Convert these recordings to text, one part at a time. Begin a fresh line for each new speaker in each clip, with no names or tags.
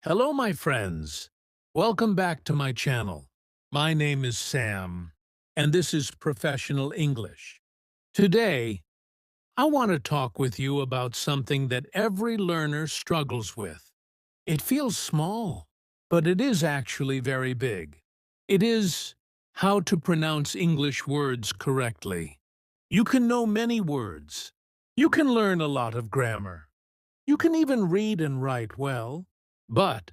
Hello, my friends. Welcome back to my channel. My name is Sam, and this is Professional English. Today, I want to talk with you about something that every learner struggles with. It feels small, but it is actually very big. It is how to pronounce English words correctly. You can know many words. You can learn a lot of grammar. You can even read and write well, but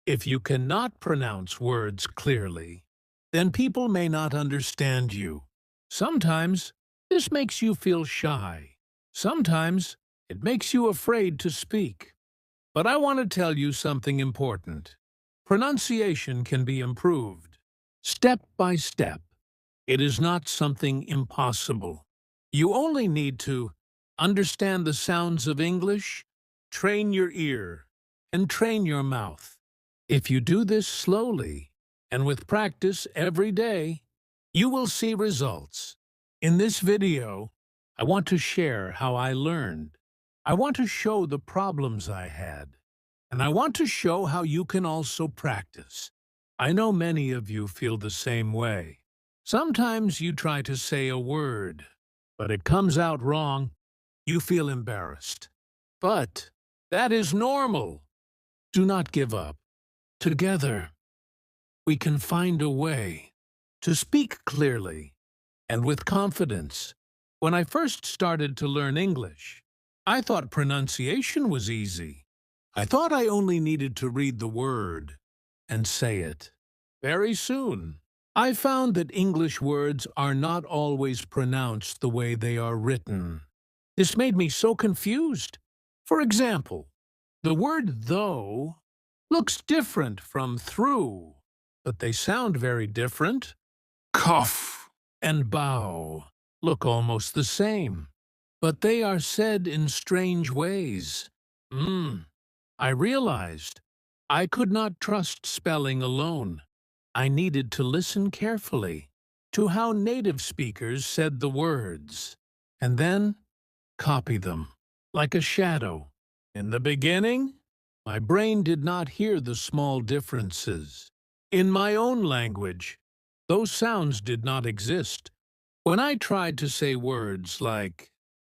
if you cannot pronounce words clearly, then people may not understand you. Sometimes this makes you feel shy. Sometimes it makes you afraid to speak. But I want to tell you something important. Pronunciation can be improved, step by step. It is not something impossible. You only need to understand the sounds of English, train your ear, and train your mouth. If you do this slowly and with practice every day, you will see results. In this video, I want to share how I learned. I want to show the problems I had, and I want to show how you can also practice. I know many of you feel the same way. Sometimes you try to say a word, but it comes out wrong. You feel embarrassed. But that is normal. Do not give up. Together, we can find a way to speak clearly and with confidence. When I first started to learn English, I thought pronunciation was easy. I thought I only needed to read the word and say it. Very soon, I found that English words are not always pronounced the way they are written. This made me so confused. For example, the word though looks different from through, but they sound very different. Cough and bow look almost the same, but they are said in strange ways. I realized I could not trust spelling alone. I needed to listen carefully to how native speakers said the words, and then copy them like a shadow. In the beginning, my brain did not hear the small differences. In my own language, those sounds did not exist. When I tried to say words like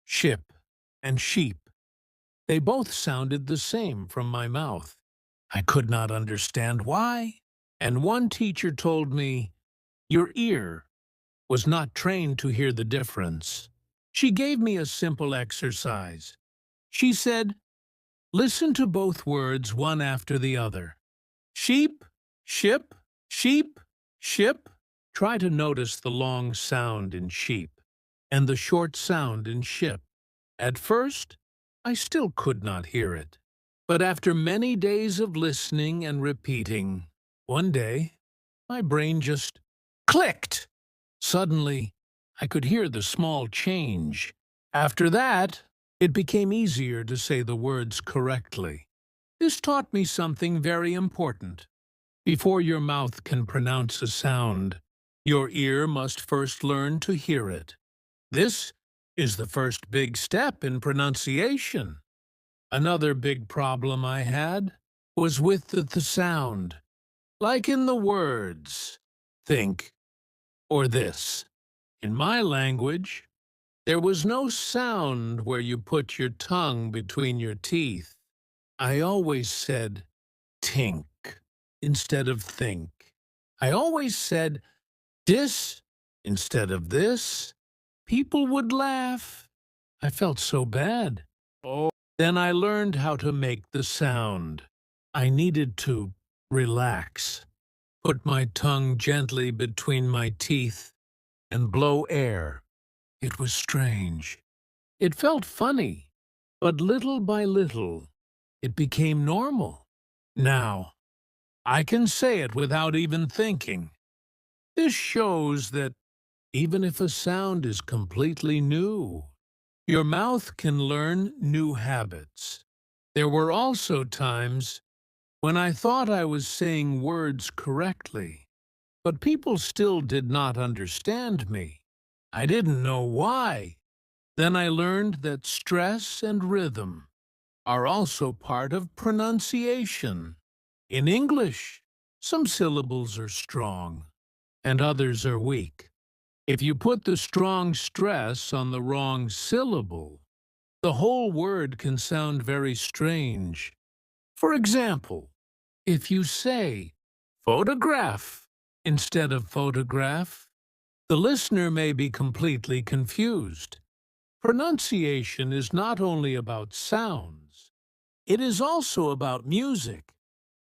ship and sheep, they both sounded the same from my mouth. I could not understand why. And one teacher told me, "Your ear was not trained to hear the difference." She gave me a simple exercise. She said, "Listen to both words one after the other. Sheep, ship, sheep, ship." Try to notice the long sound in sheep and the short sound in ship. At first, I still could not hear it. But after many days of listening and repeating, one day, my brain just clicked. Suddenly, I could hear the small change. After that, it became easier to say the words correctly. This taught me something very important. Before your mouth can pronounce a sound, your ear must first learn to hear it. This is the first big step in pronunciation. Another big problem I had was with the sound, like in the words think or this. In my language, there was no sound where you put your tongue between your teeth. I always said tink instead of think. I always said dis instead of this. People would laugh. I felt so bad. Then I learned how to make the sound. I needed to relax, put my tongue gently between my teeth, and blow air. It was strange. It felt funny, but little by little, it became normal. Now, I can say it without even thinking. This shows that even if a sound is completely new, your mouth can learn new habits. There were also times when I thought I was saying words correctly, but people still did not understand me. I didn't know why. Then I learned that stress and rhythm are also part of pronunciation. In English, some syllables are strong and others are weak. If you put the strong stress on the wrong syllable, the whole word can sound very strange. For example, if you say photograph instead of photograph, the listener may be completely confused. Pronunciation is not only about sounds, it is also about music.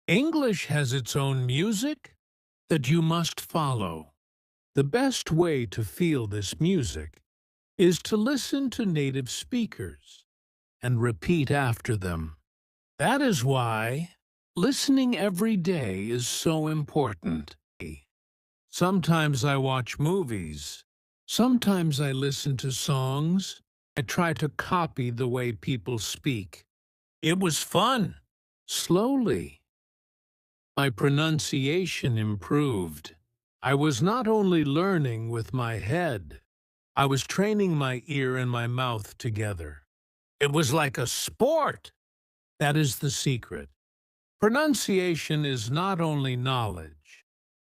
English has its own music that you must follow. The best way to feel this music is to listen to native speakers and repeat after them. That is why listening every day is so important. Sometimes I watch movies. Sometimes I listen to songs. I try to copy the way people speak. It was fun. Slowly, my pronunciation improved. I was not only learning with my head, I was training my ear and my mouth together. It was like a sport. That is the secret. Pronunciation is not only knowledge,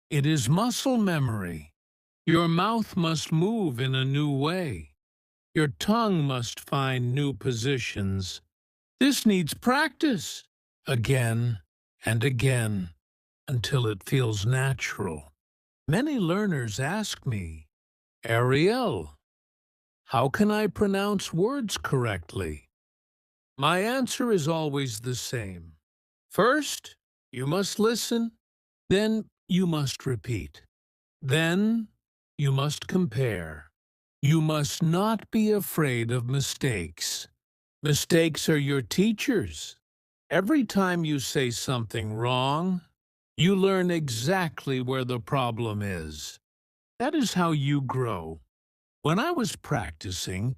it is muscle memory. Your mouth must move in a new way. Your tongue must find new positions. This needs practice, again and again, until it feels natural. Many learners ask me, Ariel, how can I pronounce words correctly? My answer is always the same. First, you must listen, then you must repeat. Then you must compare. You must not be afraid of mistakes. Mistakes are your teachers. Every time you say something wrong, you learn exactly where the problem is. That is how you grow. When I was practicing,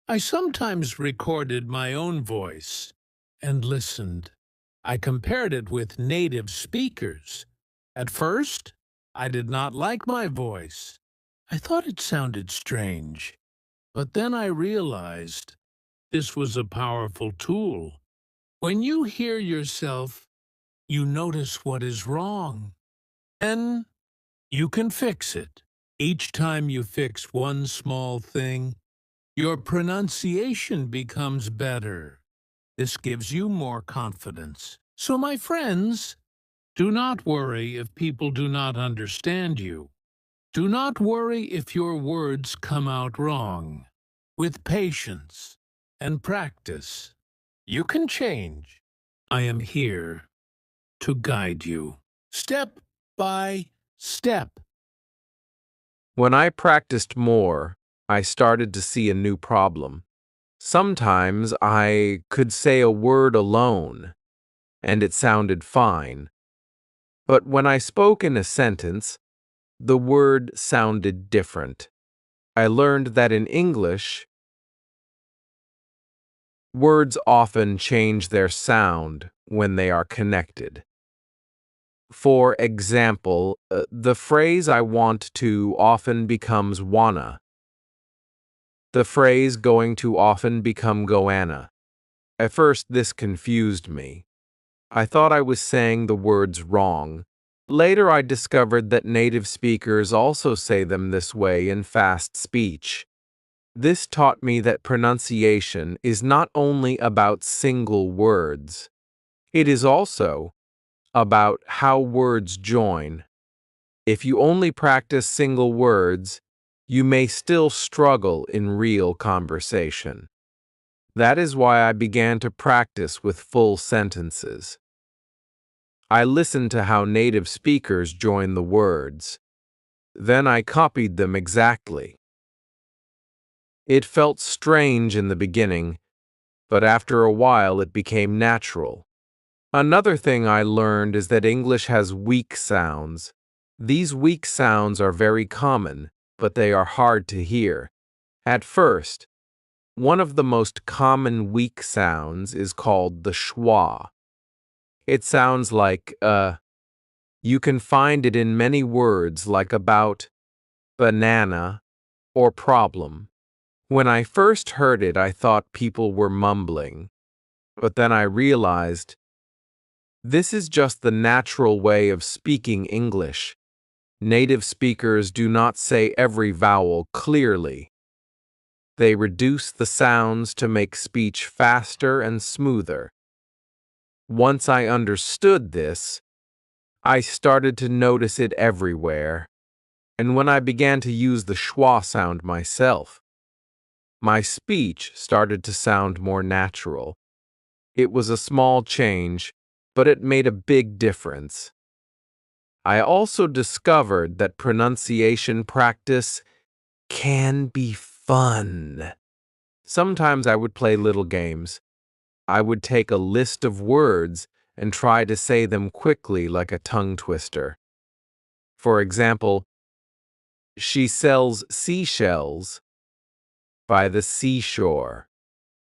I sometimes recorded my own voice and listened. I compared it with native speakers. At first, I did not like my voice. I thought it sounded strange. But then I realized this was a powerful tool. When you hear yourself, you notice what is wrong. Then you can fix it. Each time you fix one small thing, your pronunciation becomes better. This gives you more confidence. So, my friends, do not worry if people do not understand you. Do not worry if your words come out wrong. With patience and practice, you can change. I am here to guide you, step by step.
When I practiced more, I started to see a new problem. Sometimes I could say a word alone, and it sounded fine. But when I spoke in a sentence, the word sounded different. I learned that in English, words often change their sound when they are connected. For example, the phrase I want to often becomes wanna. The phrase going to often become goanna. At first, this confused me. I thought I was saying the words wrong. Later, I discovered that native speakers also say them this way in fast speech. This taught me that pronunciation is not only about single words. It is also about how words join. If you only practice single words, you may still struggle in real conversation. That is why I began to practice with full sentences. I listened to how native speakers join the words. Then I copied them exactly. It felt strange in the beginning, but after a while it became natural. Another thing I learned is that English has weak sounds. These weak sounds are very common, but they are hard to hear. At first, one of the most common weak sounds is called the schwa. It sounds like You can find it in many words like about, banana, or problem. When I first heard it, I thought people were mumbling. But then I realized This is just the natural way of speaking English. Native speakers do not say every vowel clearly. They reduce the sounds to make speech faster and smoother. Once I understood this, I started to notice it everywhere. And when I began to use the schwa sound myself, my speech started to sound more natural. It was a small change, but it made a big difference. I also discovered that pronunciation practice can be fun. Sometimes I would play little games. I would take a list of words and try to say them quickly like a tongue twister. For example, she sells seashells by the seashore.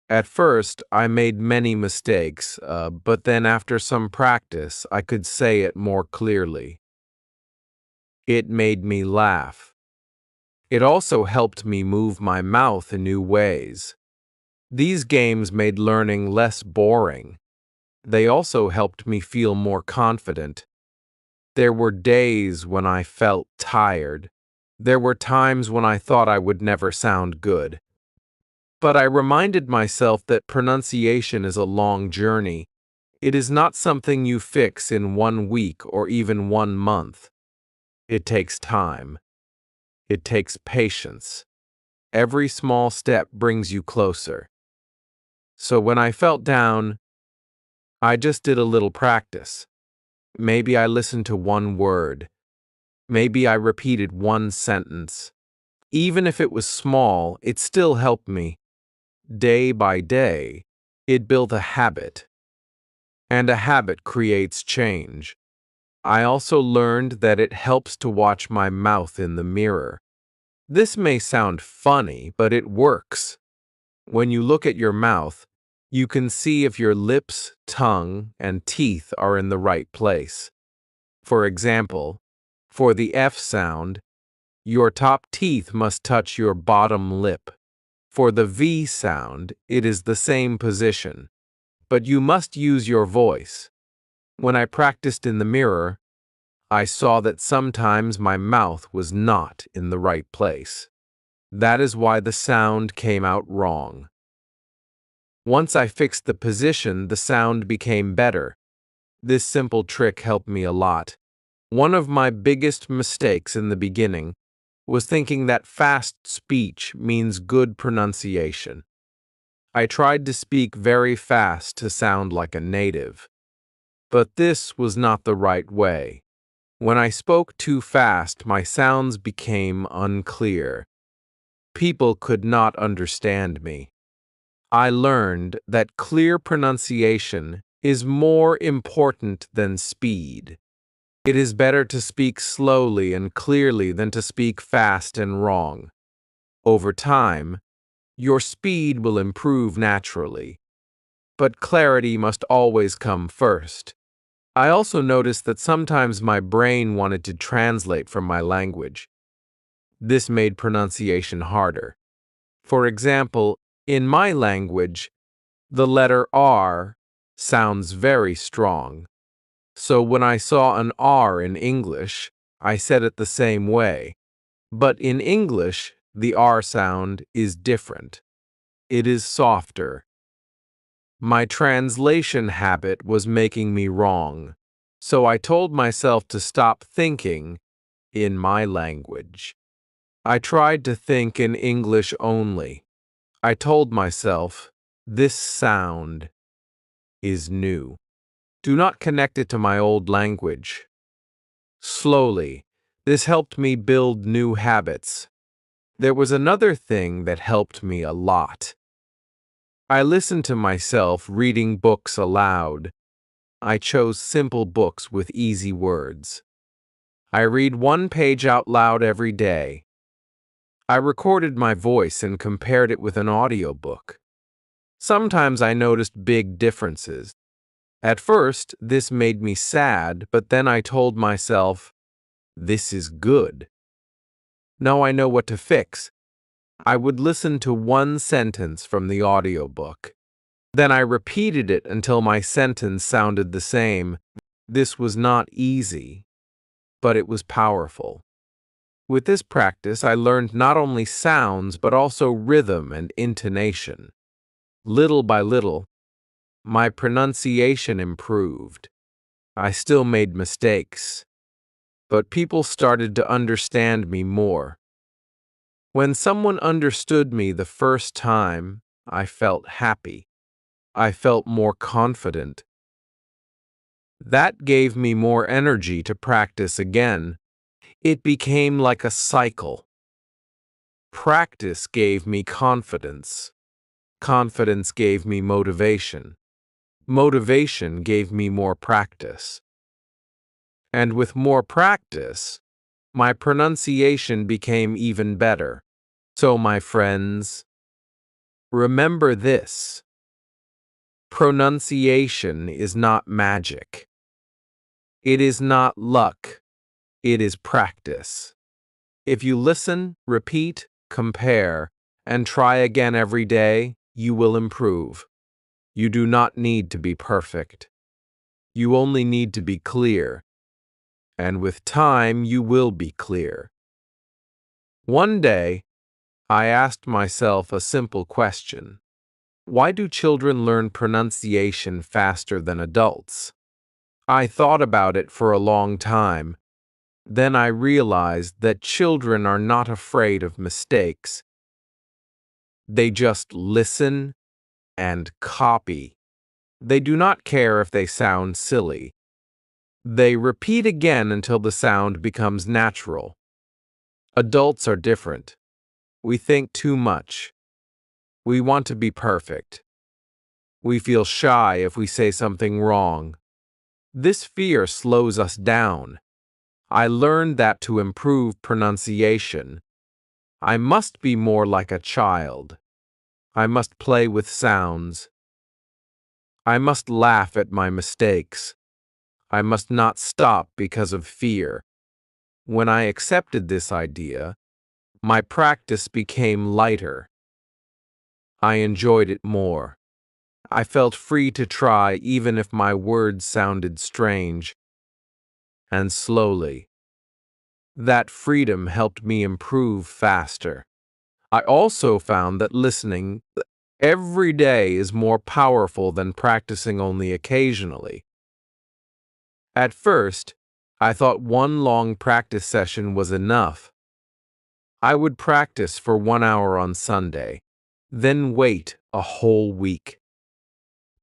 At first, I made many mistakes, but then after some practice, I could say it more clearly. It made me laugh. It also helped me move my mouth in new ways. These games made learning less boring. They also helped me feel more confident. There were days when I felt tired. There were times when I thought I would never sound good. But I reminded myself that pronunciation is a long journey. It is not something you fix in 1 week or even 1 month. It takes time. It takes patience. Every small step brings you closer. So when I felt down, I just did a little practice. Maybe I listened to one word. Maybe I repeated one sentence. Even if it was small, it still helped me. Day by day, it built a habit. And a habit creates change. I also learned that it helps to watch my mouth in the mirror. This may sound funny, but it works. When you look at your mouth, you can see if your lips, tongue, and teeth are in the right place. For example, for the F sound, your top teeth must touch your bottom lip. For the V sound, it is the same position, but you must use your voice. When I practiced in the mirror, I saw that sometimes my mouth was not in the right place. That is why the sound came out wrong. Once I fixed the position, the sound became better. This simple trick helped me a lot. One of my biggest mistakes in the beginning was thinking that fast speech means good pronunciation. I tried to speak very fast to sound like a native. But this was not the right way. When I spoke too fast, my sounds became unclear. People could not understand me. I learned that clear pronunciation is more important than speed. It is better to speak slowly and clearly than to speak fast and wrong. Over time, your speed will improve naturally, but clarity must always come first. I also noticed that sometimes my brain wanted to translate from my language. This made pronunciation harder. For example, in my language, the letter R sounds very strong. So when I saw an R in English, I said it the same way. But in English, the R sound is different. It is softer. My translation habit was making me wrong, so I told myself to stop thinking in my language. I tried to think in English only. I told myself, this sound is new. Do not connect it to my old language. Slowly, this helped me build new habits. There was another thing that helped me a lot. I listened to myself reading books aloud. I chose simple books with easy words. I read 1 page out loud every day. I recorded my voice and compared it with an audiobook. Sometimes I noticed big differences. At first, this made me sad, but then I told myself, this is good. Now I know what to fix. I would listen to 1 sentence from the audiobook. Then I repeated it until my sentence sounded the same. This was not easy, but it was powerful. With this practice, I learned not only sounds, but also rhythm and intonation. Little by little, my pronunciation improved. I still made mistakes, but people started to understand me more. When someone understood me the first time, I felt happy. I felt more confident. That gave me more energy to practice again. It became like a cycle. Practice gave me confidence. Confidence gave me motivation. Motivation gave me more practice. And with more practice, my pronunciation became even better. So, my friends, remember this. Pronunciation is not magic. It is not luck. It is practice. If you listen, repeat, compare, and try again every day, you will improve. You do not need to be perfect. You only need to be clear. And with time, you will be clear. One day, I asked myself a simple question. Why do children learn pronunciation faster than adults? I thought about it for a long time. Then I realized that children are not afraid of mistakes. They just listen and copy. They do not care if they sound silly. They repeat again until the sound becomes natural. Adults are different. We think too much. We want to be perfect. We feel shy if we say something wrong. This fear slows us down. I learned that to improve pronunciation, I must be more like a child. I must play with sounds. I must laugh at my mistakes. I must not stop because of fear. When I accepted this idea, my practice became lighter. I enjoyed it more. I felt free to try even if my words sounded strange. And slowly, that freedom helped me improve faster. I also found that listening every day is more powerful than practicing only occasionally. At first, I thought one long practice session was enough. I would practice for 1 hour on Sunday, then wait a whole week.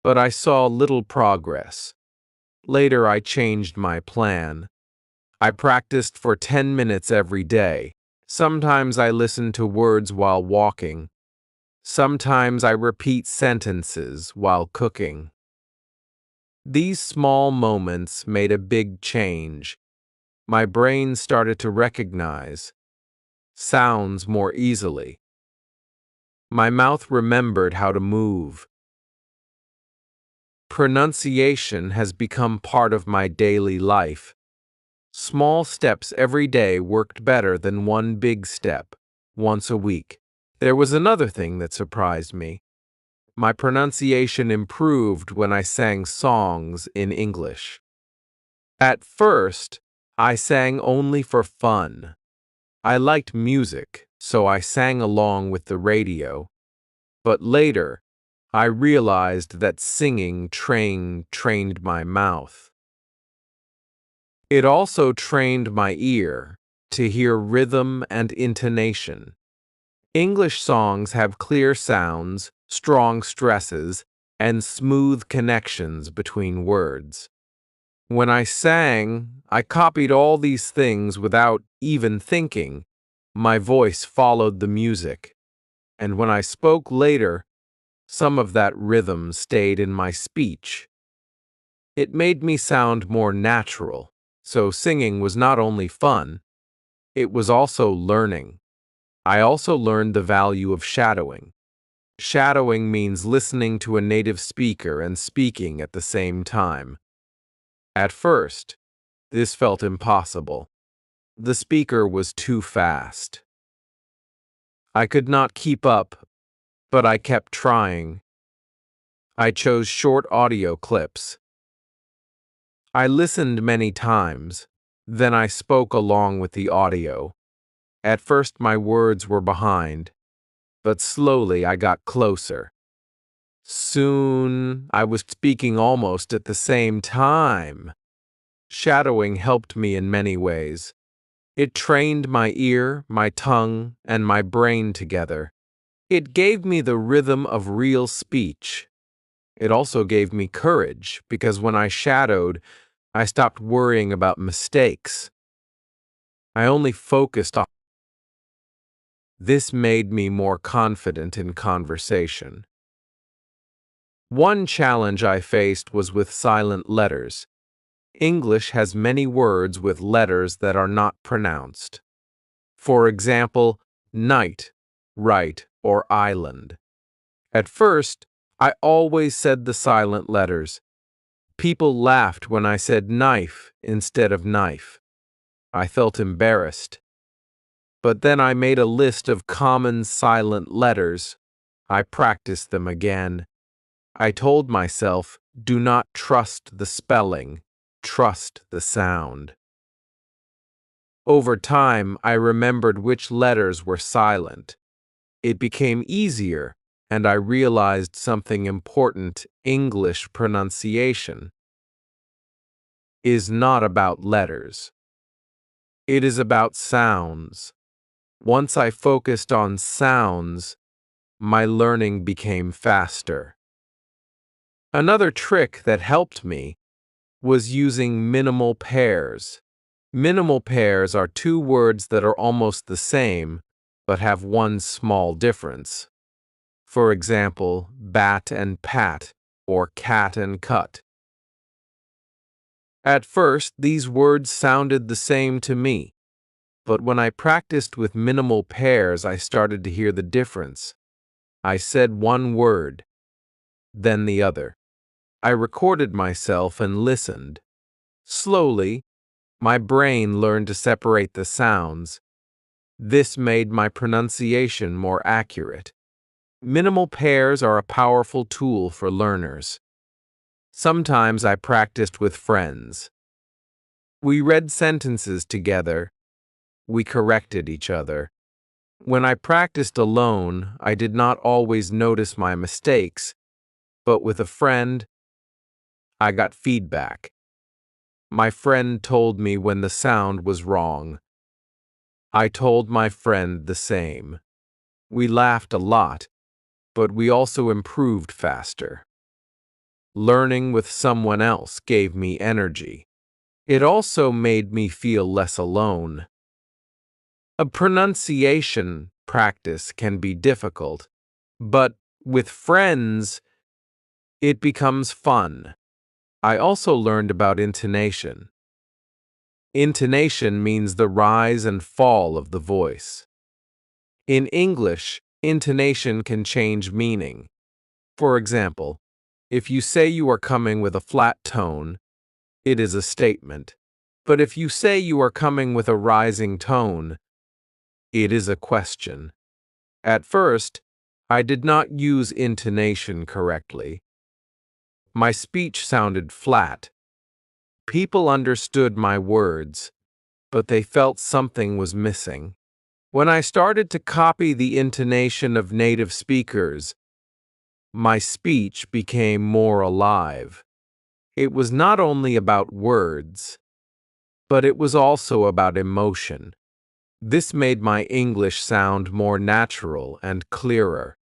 But I saw little progress. Later, I changed my plan. I practiced for 10 minutes every day. Sometimes I listened to words while walking. Sometimes I repeat sentences while cooking. These small moments made a big change. My brain started to recognize sounds more easily. My mouth remembered how to move. Pronunciation has become part of my daily life. Small steps every day worked better than one big step, once a week. There was another thing that surprised me. My pronunciation improved when I sang songs in English. At first, I sang only for fun. I liked music, so I sang along with the radio. But later, I realized that singing trained my mouth. It also trained my ear to hear rhythm and intonation. English songs have clear sounds, strong stresses, and smooth connections between words. When I sang, I copied all these things without even thinking. My voice followed the music. And when I spoke later, some of that rhythm stayed in my speech. It made me sound more natural, so singing was not only fun, it was also learning. I also learned the value of shadowing. Shadowing means listening to a native speaker and speaking at the same time. At first, this felt impossible. The speaker was too fast. I could not keep up, but I kept trying. I chose short audio clips. I listened many times, then I spoke along with the audio. At first my words were behind, but slowly I got closer. Soon I was speaking almost at the same time. Shadowing helped me in many ways. It trained my ear, my tongue, and my brain together. It gave me the rhythm of real speech. It also gave me courage because when I shadowed, I stopped worrying about mistakes. I only focused on. This made me more confident in conversation. One challenge I faced was with silent letters. English has many words with letters that are not pronounced. For example, night, right, or island. At first, I always said the silent letters. People laughed when I said knife instead of knife. I felt embarrassed. But then I made a list of common silent letters. I practiced them again. I told myself, do not trust the spelling, trust the sound. Over time, I remembered which letters were silent. It became easier, and I realized something important: English pronunciation is not about letters. It is about sounds. Once I focused on sounds, my learning became faster. Another trick that helped me was using minimal pairs. Minimal pairs are two words that are almost the same, but have one small difference. For example, bat and pat, or cat and cut. At first, these words sounded the same to me, but when I practiced with minimal pairs, I started to hear the difference. I said one word, then the other. I recorded myself and listened. Slowly, my brain learned to separate the sounds. This made my pronunciation more accurate. Minimal pairs are a powerful tool for learners. Sometimes I practiced with friends. We read sentences together. We corrected each other. When I practiced alone, I did not always notice my mistakes, but with a friend, I got feedback. My friend told me when the sound was wrong. I told my friend the same. We laughed a lot, but we also improved faster. Learning with someone else gave me energy. It also made me feel less alone. A pronunciation practice can be difficult, but with friends, it becomes fun. I also learned about intonation. Intonation means the rise and fall of the voice. In English, intonation can change meaning. For example, if you say you are coming with a flat tone, it is a statement. But if you say you are coming with a rising tone, it is a question. At first, I did not use intonation correctly. My speech sounded flat. People understood my words, but they felt something was missing. When I started to copy the intonation of native speakers, my speech became more alive. It was not only about words, but it was also about emotion. This made my English sound more natural and clearer.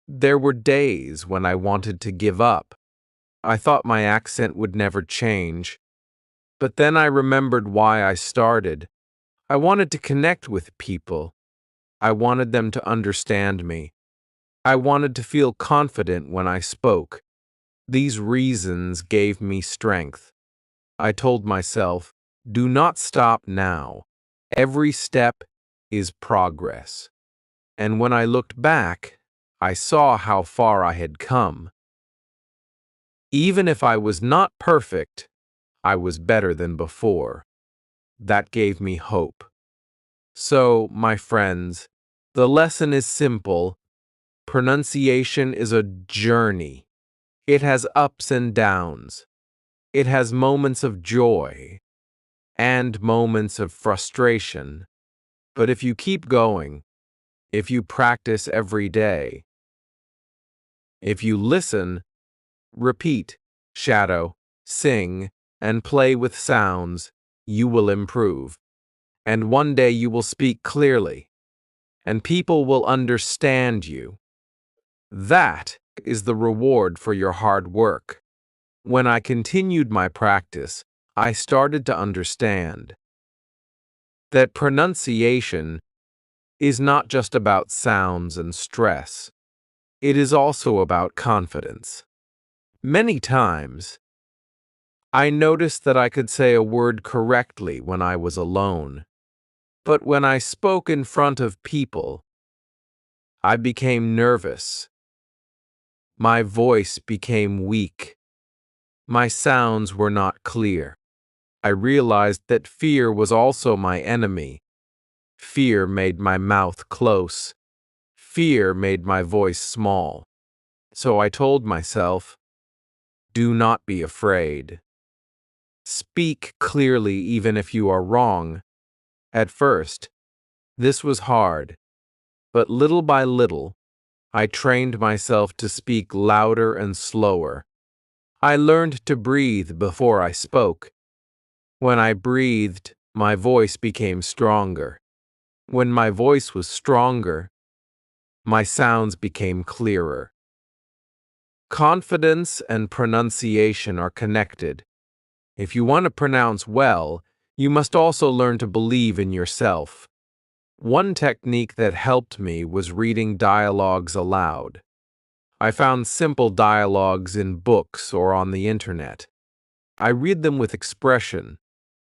There were days when I wanted to give up. I thought my accent would never change. But then I remembered why I started. I wanted to connect with people. I wanted them to understand me. I wanted to feel confident when I spoke. These reasons gave me strength. I told myself, do not stop now. Every step is progress. And when I looked back, I saw how far I had come. Even if I was not perfect, I was better than before. That gave me hope. So, my friends, the lesson is simple. Pronunciation is a journey. It has ups and downs. It has moments of joy and moments of frustration. But if you keep going, if you practice every day, if you listen, repeat, shadow, sing, and play with sounds, you will improve. And one day you will speak clearly, and people will understand you. That is the reward for your hard work. When I continued my practice, I started to understand that pronunciation is not just about sounds and stress. It is also about confidence. Many times, I noticed that I could say a word correctly when I was alone. But when I spoke in front of people, I became nervous. My voice became weak. My sounds were not clear. I realized that fear was also my enemy. Fear made my mouth close. Fear made my voice small. So I told myself, do not be afraid. Speak clearly even if you are wrong. At first, this was hard, but little by little, I trained myself to speak louder and slower. I learned to breathe before I spoke. When I breathed, my voice became stronger. When my voice was stronger, my sounds became clearer. Confidence and pronunciation are connected. If you want to pronounce well, you must also learn to believe in yourself. One technique that helped me was reading dialogues aloud. I found simple dialogues in books or on the internet. I read them with expression,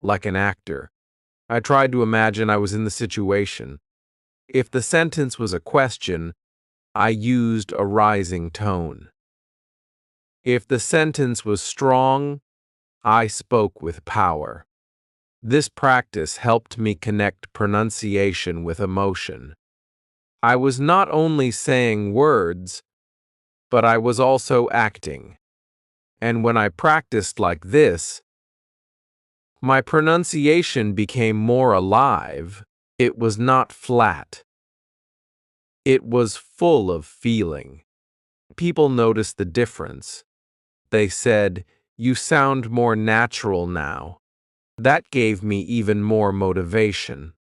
like an actor. I tried to imagine I was in the situation. If the sentence was a question, I used a rising tone. If the sentence was strong, I spoke with power. This practice helped me connect pronunciation with emotion. I was not only saying words, but I was also acting. And when I practiced like this, my pronunciation became more alive. It was not flat. It was full of feeling. People noticed the difference. They said, "You sound more natural now." That gave me even more motivation.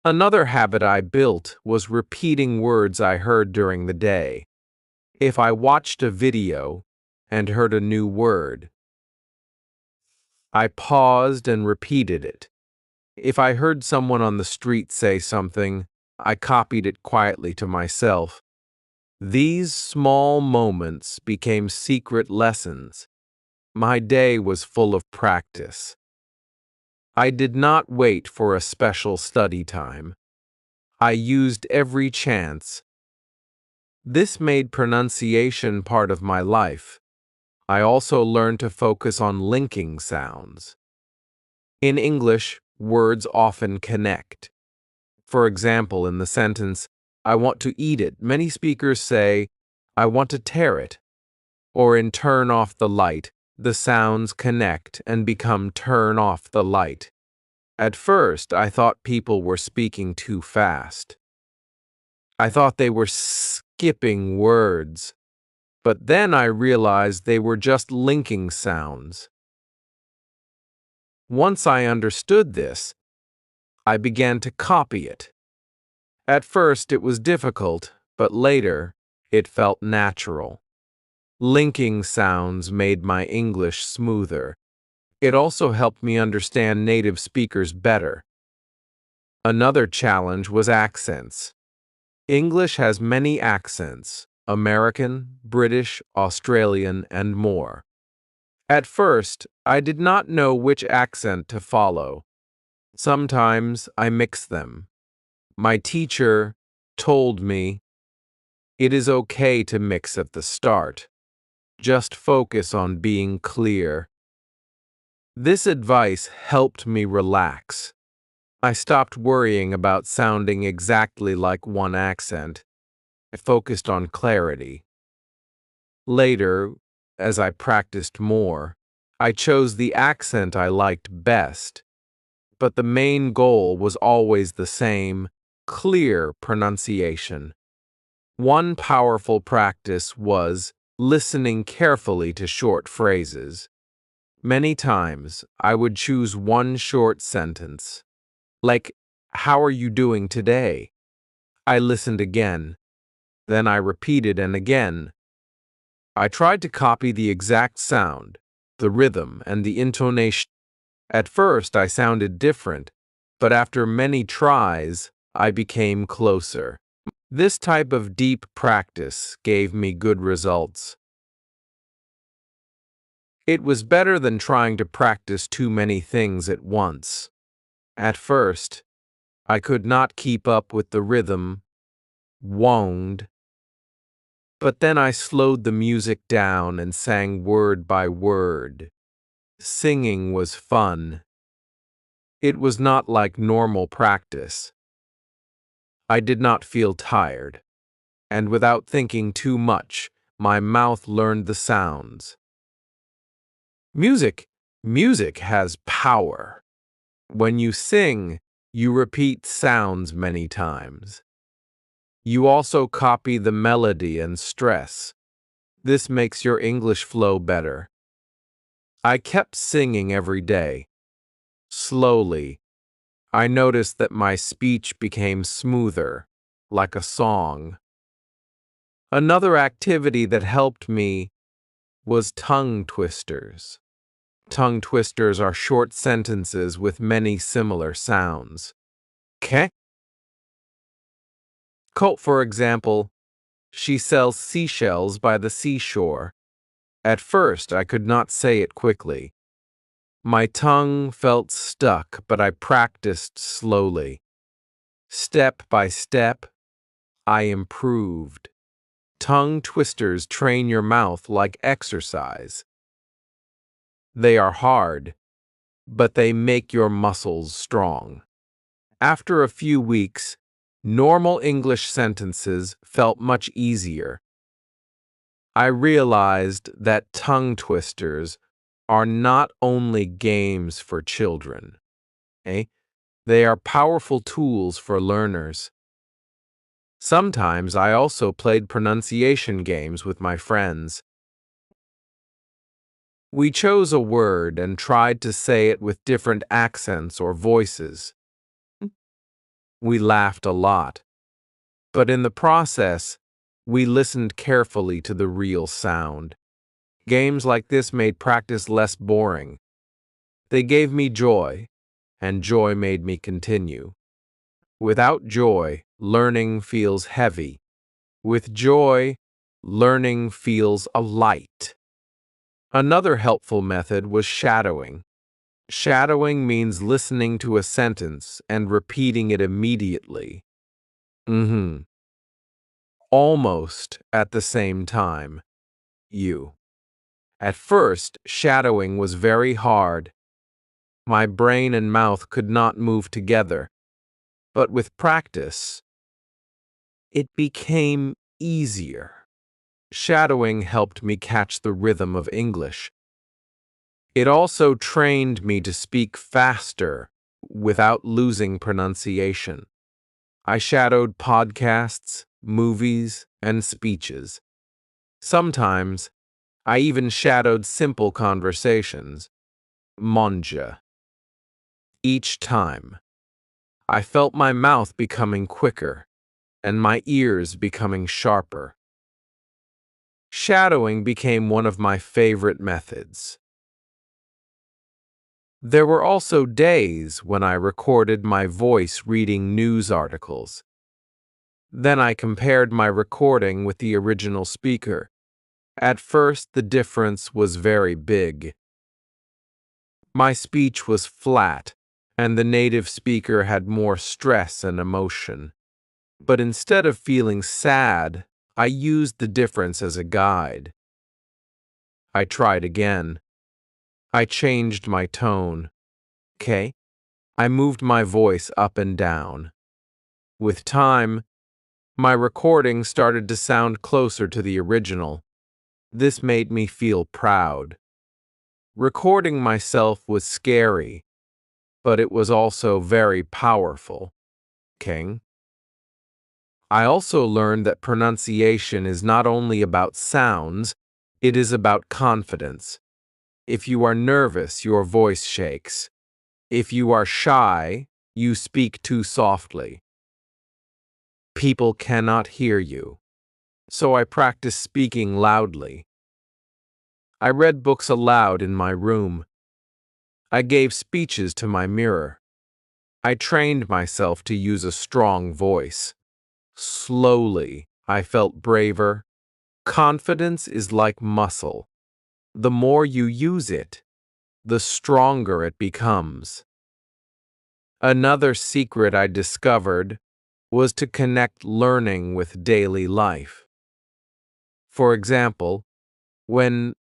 Another habit I built was repeating words I heard during the day. If I watched a video and heard a new word, I paused and repeated it. If I heard someone on the street say something, I copied it quietly to myself. These small moments became secret lessons. My day was full of practice. I did not wait for a special study time. I used every chance. This made pronunciation part of my life. I also learned to focus on linking sounds. In English, words often connect. For example, in the sentence, "I want to eat it," many speakers say, "I want to tear it." Or in "turn off the light," the sounds connect and become "turn off the light." At first, I thought people were speaking too fast. I thought they were skipping words. But then I realized they were just linking sounds. Once I understood this, I began to copy it. At first, it was difficult, but later, it felt natural. Linking sounds made my English smoother. It also helped me understand native speakers better. Another challenge was accents. English has many accents: American, British, Australian, and more. At first, I did not know which accent to follow. Sometimes I mixed them. My teacher told me, "It is okay to mix at the start. Just focus on being clear." This advice helped me relax. I stopped worrying about sounding exactly like one accent. I focused on clarity. Later, as I practiced more, I chose the accent I liked best, but the main goal was always the same: clear pronunciation. One powerful practice was listening carefully to short phrases. Many times, I would choose one short sentence, like, "How are you doing today?" I listened again, then I repeated and again. I tried to copy the exact sound, the rhythm, and the intonation. At first, I sounded different, but after many tries, I became closer. This type of deep practice gave me good results. It was better than trying to practice too many things at once. At first, I could not keep up with the rhythm, woned, but then I slowed the music down and sang word by word. Singing was fun. It was not like normal practice. I did not feel tired, and without thinking too much, my mouth learned the sounds. Music has power. When you sing, you repeat sounds many times. You also copy the melody and stress. This makes your English flow better. I kept singing every day. Slowly, I noticed that my speech became smoother, like a song. Another activity that helped me was tongue twisters. Tongue twisters are short sentences with many similar sounds. Okay? Quote, for example, "She sells seashells by the seashore." At first, I could not say it quickly. My tongue felt stuck, but I practiced slowly. Step by step, I improved. Tongue twisters train your mouth like exercise. They are hard, but they make your muscles strong. After a few weeks, normal English sentences felt much easier. I realized that tongue twisters are not only games for children. They are powerful tools for learners. Sometimes I also played pronunciation games with my friends. We chose a word and tried to say it with different accents or voices. We laughed a lot, but in the process, we listened carefully to the real sound. Games like this made practice less boring. They gave me joy, and joy made me continue. Without joy, learning feels heavy. With joy, learning feels light. Another helpful method was shadowing. Shadowing means listening to a sentence and repeating it immediately. Almost at the same time. At first, shadowing was very hard. My brain and mouth could not move together. But with practice, it became easier. Shadowing helped me catch the rhythm of English. It also trained me to speak faster without losing pronunciation. I shadowed podcasts, movies, and speeches. Sometimes, I even shadowed simple conversations. Monja. Each time, I felt my mouth becoming quicker and my ears becoming sharper. Shadowing became one of my favorite methods. There were also days when I recorded my voice reading news articles. Then I compared my recording with the original speaker. At first, the difference was very big. My speech was flat, and the native speaker had more stress and emotion. But instead of feeling sad, I used the difference as a guide. I tried again. I changed my tone. I moved my voice up and down. With time, my recording started to sound closer to the original. This made me feel proud. Recording myself was scary, but it was also very powerful. King. I also learned that pronunciation is not only about sounds, it is about confidence. If you are nervous, your voice shakes. If you are shy, you speak too softly. People cannot hear you, so I practice speaking loudly. I read books aloud in my room. I gave speeches to my mirror. I trained myself to use a strong voice. Slowly, I felt braver. Confidence is like muscle. The more you use it, the stronger it becomes. Another secret I discovered was to connect learning with daily life. For example, when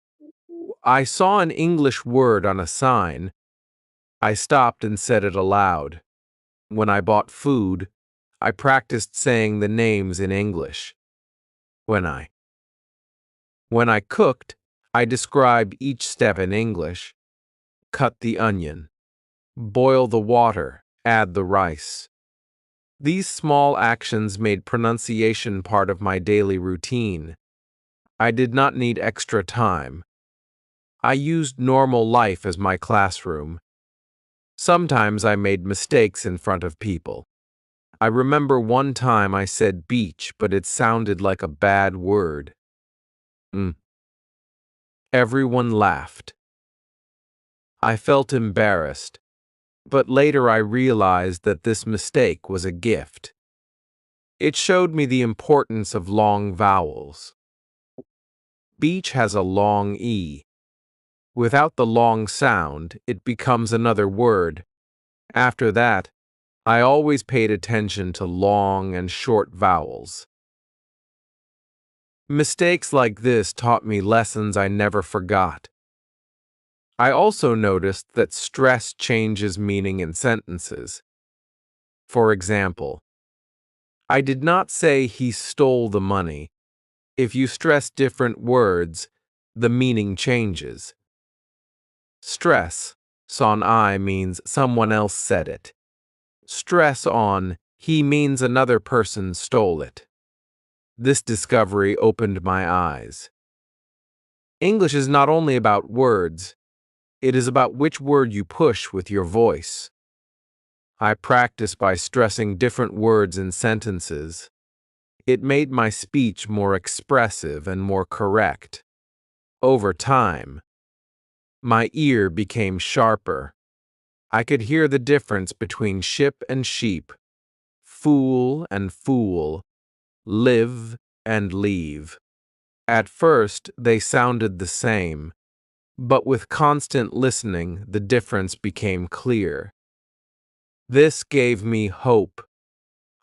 I saw an English word on a sign, I stopped and said it aloud. When I bought food, I practiced saying the names in English. When I cooked, I described each step in English. Cut the onion. Boil the water. Add the rice. These small actions made pronunciation part of my daily routine. I did not need extra time. I used normal life as my classroom. Sometimes I made mistakes in front of people. I remember one time I said beach, but it sounded like a bad word. Everyone laughed. I felt embarrassed, but later I realized that this mistake was a gift. It showed me the importance of long vowels. Beach has a long E. Without the long sound, it becomes another word. After that, I always paid attention to long and short vowels. Mistakes like this taught me lessons I never forgot. I also noticed that stress changes meaning in sentences. For example, I did not say he stole the money. If you stress different words, the meaning changes. Stress, on I means someone else said it. Stress on he means another person stole it. This discovery opened my eyes. English is not only about words, it is about which word you push with your voice. I practice by stressing different words in sentences. It made my speech more expressive and more correct. Over time, my ear became sharper. I could hear the difference between ship and sheep, fool and fool, live and leave. At first, they sounded the same, but with constant listening, the difference became clear. This gave me hope.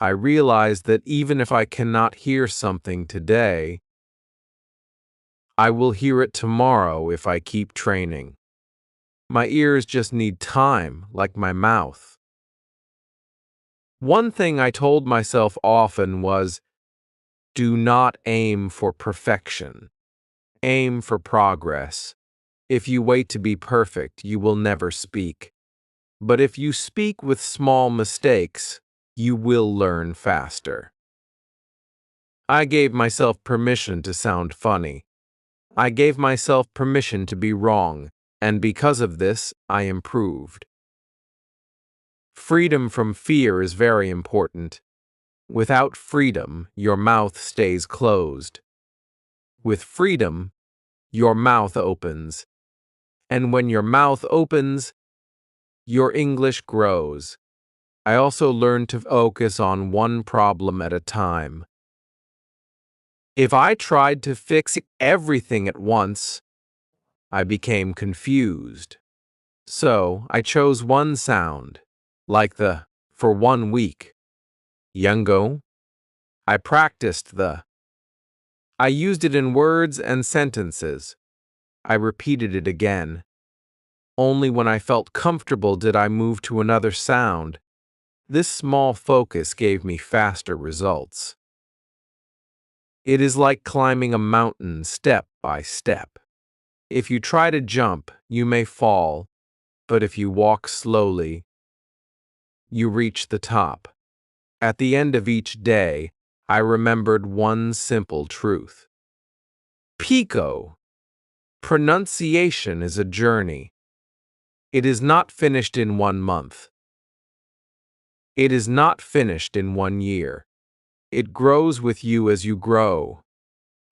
I realized that even if I cannot hear something today, I will hear it tomorrow if I keep training. My ears just need time, like my mouth. One thing I told myself often was, do not aim for perfection. Aim for progress. If you wait to be perfect, you will never speak. But if you speak with small mistakes, you will learn faster. I gave myself permission to sound funny. I gave myself permission to be wrong, and because of this, I improved. Freedom from fear is very important. Without freedom, your mouth stays closed. With freedom, your mouth opens. And when your mouth opens, your English grows. I also learned to focus on one problem at a time. If I tried to fix everything at once, I became confused. So I chose one sound, like the for 1 week. Yango. I practiced the. I used it in words and sentences. I repeated it again. Only when I felt comfortable did I move to another sound. This small focus gave me faster results. It is like climbing a mountain step by step. If you try to jump, you may fall, but if you walk slowly, you reach the top. At the end of each day, I remembered one simple truth. Pico. Pronunciation is a journey. It is not finished in 1 month. It is not finished in 1 year. It grows with you as you grow.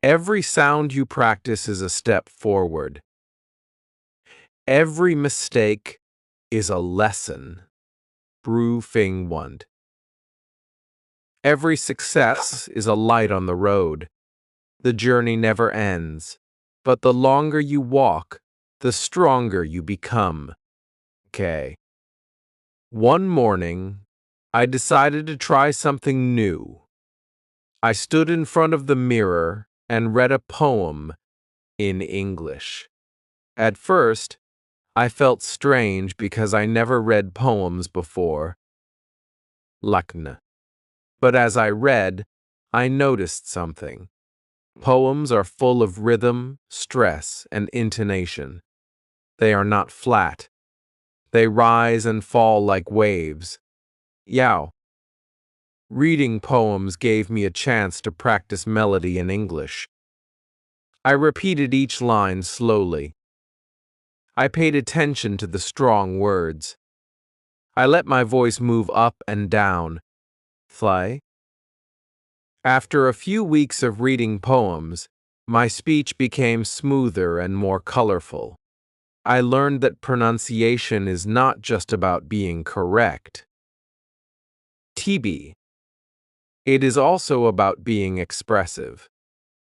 Every sound you practice is a step forward. Every mistake is a lesson. Bru Fing Wund. Every success is a light on the road. The journey never ends, but the longer you walk, the stronger you become. Okay. One morning, I decided to try something new. I stood in front of the mirror and read a poem in English. At first, I felt strange because I never read poems before. Lakna. But as I read, I noticed something. Poems are full of rhythm, stress, and intonation. They are not flat. They rise and fall like waves. Yao. Reading poems gave me a chance to practice melody in English. I repeated each line slowly. I paid attention to the strong words. I let my voice move up and down. Fly. After a few weeks of reading poems, my speech became smoother and more colorful. I learned that pronunciation is not just about being correct. TB. It is also about being expressive.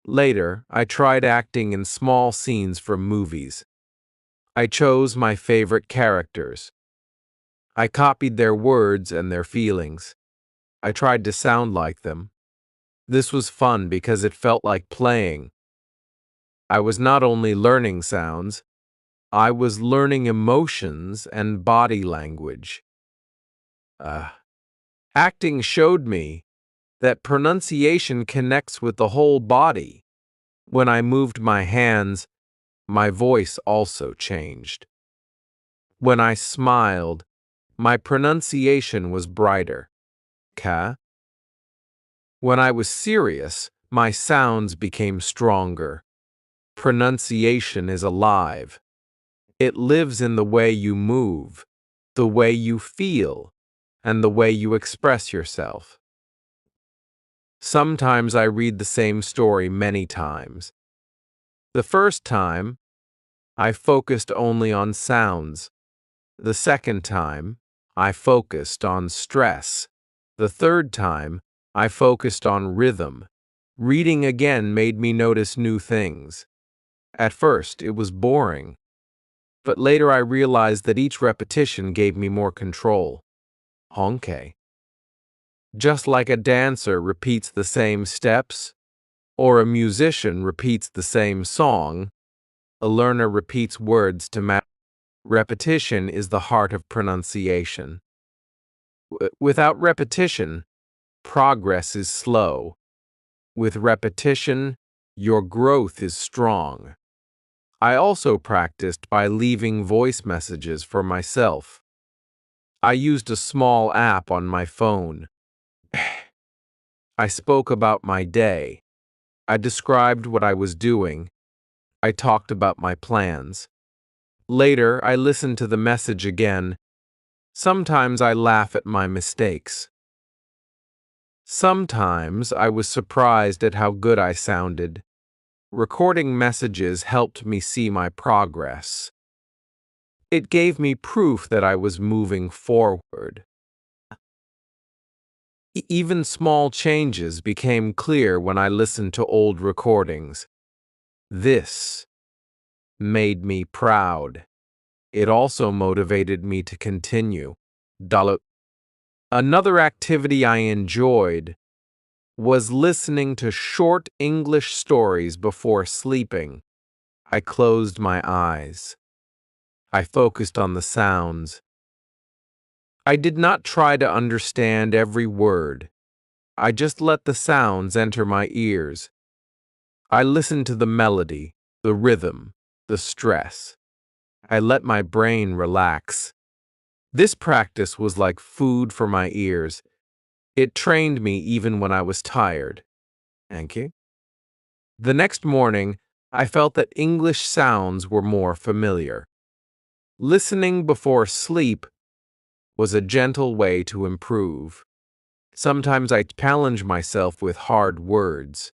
Later, I tried acting in small scenes from movies. I chose my favorite characters. I copied their words and their feelings. I tried to sound like them. This was fun because it felt like playing. I was not only learning sounds, I was learning emotions and body language. Acting showed me that pronunciation connects with the whole body. When I moved my hands, my voice also changed. When I smiled, my pronunciation was brighter. Ka. When I was serious, my sounds became stronger. Pronunciation is alive. It lives in the way you move, the way you feel, and the way you express yourself. Sometimes I read the same story many times. The first time, I focused only on sounds. The second time, I focused on stress. The third time, I focused on rhythm. Reading again made me notice new things. At first, it was boring. But later I realized that each repetition gave me more control. Honke. Just like a dancer repeats the same steps, or a musician repeats the same song, a learner repeats words to match. Repetition is the heart of pronunciation. Without repetition, progress is slow. With repetition, your growth is strong. I also practiced by leaving voice messages for myself. I used a small app on my phone. I spoke about my day. I described what I was doing. I talked about my plans. Later, I listened to the message again. Sometimes I laugh at my mistakes. Sometimes I was surprised at how good I sounded. Recording messages helped me see my progress. It gave me proof that I was moving forward. Even small changes became clear when I listened to old recordings. This made me proud. It also motivated me to continue. Another activity I enjoyed was listening to short English stories before sleeping. I closed my eyes. I focused on the sounds. I did not try to understand every word. I just let the sounds enter my ears. I listened to the melody, the rhythm, the stress. I let my brain relax. This practice was like food for my ears. It trained me even when I was tired. Thank you. The next morning, I felt that English sounds were more familiar. Listening before sleep was a gentle way to improve. Sometimes I challenge myself with hard words.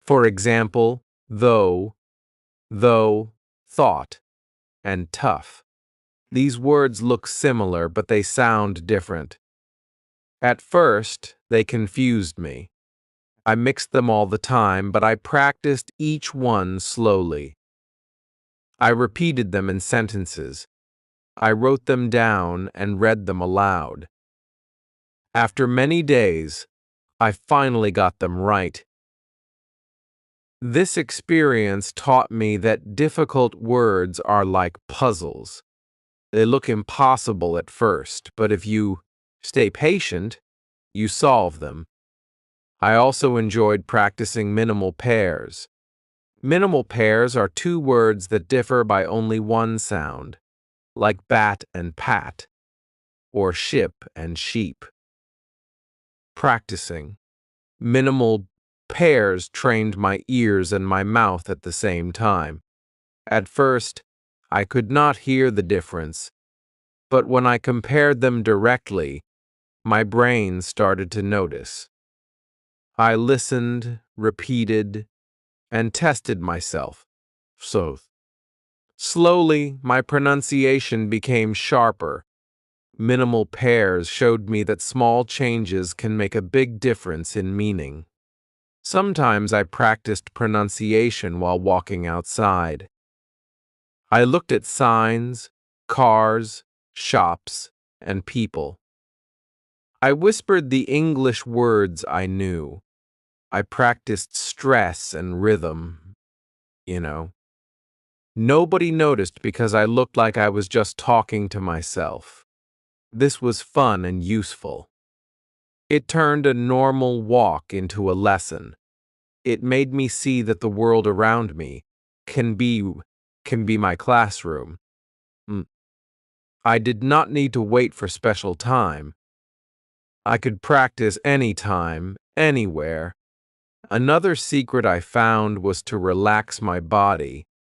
For example, though, thought, and tough. These words look similar, but they sound different. At first, they confused me. I mixed them all the time, but I practiced each one slowly. I repeated them in sentences. I wrote them down and read them aloud. After many days, I finally got them right. This experience taught me that difficult words are like puzzles. They look impossible at first, but if you stay patient, you solve them. I also enjoyed practicing minimal pairs. Minimal pairs are two words that differ by only one sound, like bat and pat, or ship and sheep. Practicing minimal pairs trained my ears and my mouth at the same time. At first, I could not hear the difference, but when I compared them directly, my brain started to notice. I listened, repeated, and tested myself. Slowly, my pronunciation became sharper. Minimal pairs showed me that small changes can make a big difference in meaning. Sometimes I practiced pronunciation while walking outside. I looked at signs, cars, shops, and people. I whispered the English words I knew. I practiced stress and rhythm, Nobody noticed because I looked like I was just talking to myself. This was fun and useful. It turned a normal walk into a lesson. It made me see that the world around me can be my classroom. I did not need to wait for special time. I could practice anytime, anywhere. Another secret I found was to relax my body.